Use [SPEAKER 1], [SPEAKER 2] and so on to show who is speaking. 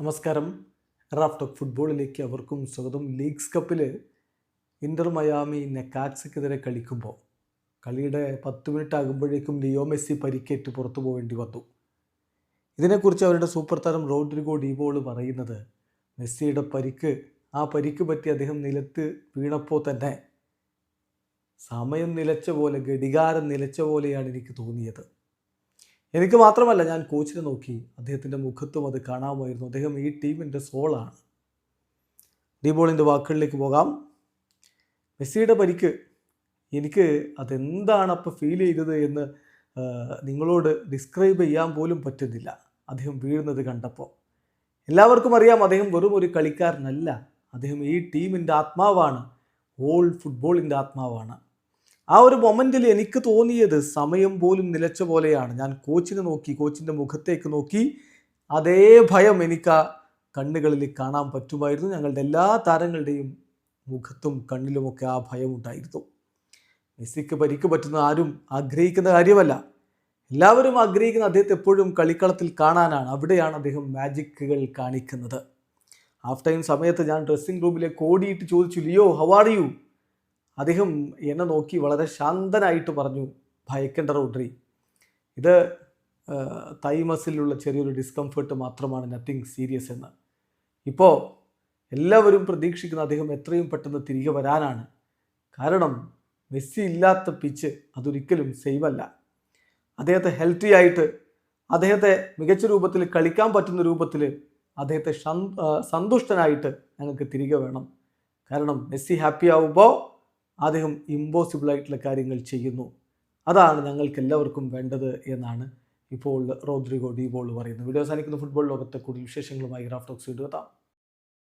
[SPEAKER 1] നമസ്കാരം. Raf talk ഫുട്ബോളിലേക്ക് അവർക്കും സ്വാഗതം. ലീഗ്സ് കപ്പിൽ ഇൻ്റർ മയാമി നെക്കാക്സക്കെതിരെ കളിക്കുമ്പോൾ കളിയുടെ 10 മിനിറ്റ് ആകുമ്പോഴേക്കും ലിയോ മെസ്സി പരിക്കേറ്റ് പുറത്തു പോകേണ്ടി വന്നു. ഇതിനെക്കുറിച്ച് അവരുടെ സൂപ്പർ താരം റോഡ്രിഗോ ഡീബോൾ പറയുന്നത്, മെസ്സിയുടെ ആ പരിക്ക് പറ്റി അദ്ദേഹം നിലത്ത് വീണപ്പോൾ തന്നെ സമയം നിലച്ച പോലെ, ഘടികാരം നിലച്ച പോലെയാണ് എനിക്ക് തോന്നിയത്. എനിക്ക് മാത്രമല്ല, ഞാൻ കോച്ചിനെ നോക്കി, അദ്ദേഹത്തിൻ്റെ മുഖത്തും അത് കാണാമായിരുന്നു. അദ്ദേഹം ഈ ടീമിൻ്റെ സോളാണ്. ഡീബോളിൻ്റെ വാക്കുകളിലേക്ക് പോകാം. മെസ്സിയുടെ പരിക്ക് എനിക്ക് അതെന്താണ് അപ്പോൾ ഫീൽ ചെയ്തത് എന്ന് നിങ്ങളോട് ഡിസ്ക്രൈബ് ചെയ്യാൻ പോലും പറ്റുന്നില്ല. അദ്ദേഹം വീഴുന്നത് കണ്ടപ്പോൾ എല്ലാവർക്കും അറിയാം, അദ്ദേഹം വെറും ഒരു കളിക്കാരനല്ല, അദ്ദേഹം ഈ ടീമിൻ്റെ ആത്മാവാണ്, ഹോൾ ഫുട്ബോളിൻ്റെ ആത്മാവാണ്. ആ ഒരു മൊമെൻറ്റിൽ എനിക്ക് തോന്നിയത് സമയം പോലും നിലച്ച പോലെയാണ്. ഞാൻ കോച്ചിനെ നോക്കി, കോച്ചിൻ്റെ മുഖത്തേക്ക് നോക്കി, അതേ ഭയം എനിക്ക് ആ കണ്ണുകളിൽ കാണാൻ പറ്റുമായിരുന്നു. ഞങ്ങളുടെ എല്ലാ താരങ്ങളുടെയും മുഖത്തും കണ്ണിലുമൊക്കെ ആ ഭയം ഉണ്ടായിരുന്നു. മെസ്സിക്ക് പരിക്ക് പറ്റുന്ന ആരും ആഗ്രഹിക്കുന്ന കാര്യമല്ല. എല്ലാവരും ആഗ്രഹിക്കുന്ന അദ്ദേഹത്തെ എപ്പോഴും കളിക്കളത്തിൽ കാണാനാണ്. അവിടെയാണ് അദ്ദേഹം മാജിക്കുകൾ കാണിക്കുന്നത്. ഹാഫ് ടൈം സമയത്ത് ഞാൻ ഡ്രസ്സിംഗ് റൂമിലേക്ക് ഓടിയിട്ട് ചോദിച്ചു, ലിയോ ഹൗ ആർ യു? അദ്ദേഹം എന്നെ നോക്കി വളരെ ശാന്തനായിട്ട് പറഞ്ഞു, ഭയക്കേണ്ട റോഡ്രി, ഇത് തൈ മസിലുള്ള ചെറിയൊരു ഡിസ്കംഫർട്ട് മാത്രമാണ്, നത്തിങ് സീരിയസ് എന്ന്. ഇപ്പോൾ എല്ലാവരും പ്രതീക്ഷിക്കുന്ന അദ്ദേഹം എത്രയും പെട്ടെന്ന് തിരികെ വരാനാണ്. കാരണം മെസ്സി ഇല്ലാത്ത പിച്ച് അതൊരിക്കലും സേഫ് അല്ല. അദ്ദേഹത്തെ ഹെൽത്തി ആയിട്ട്, അദ്ദേഹത്തെ മികച്ച രൂപത്തിൽ കളിക്കാൻ പറ്റുന്ന രൂപത്തിൽ, അദ്ദേഹത്തെ സന്തുഷ്ടനായിട്ട് ഞങ്ങൾക്ക് തിരികെ വേണം. കാരണം മെസ്സി ഹാപ്പി ആവുമ്പോൾ അദ്ദേഹം ഇമ്പോസിബിൾ ആയിട്ടുള്ള കാര്യങ്ങൾ ചെയ്യുന്നു. അതാണ് ഞങ്ങൾക്ക് എല്ലാവർക്കും വേണ്ടത് എന്നാണ് ഇപ്പോൾ റോഡ്രിഗോ ഡീബോൾ പറയുന്നത്. വീഡിയോ അവസാനിക്കുന്ന ഫുട്ബോൾ ലോകത്തെ കൂടുതൽ വിശേഷങ്ങളുമായി റാഫ് ടോക്സ് വീണ്ടും എത്താം.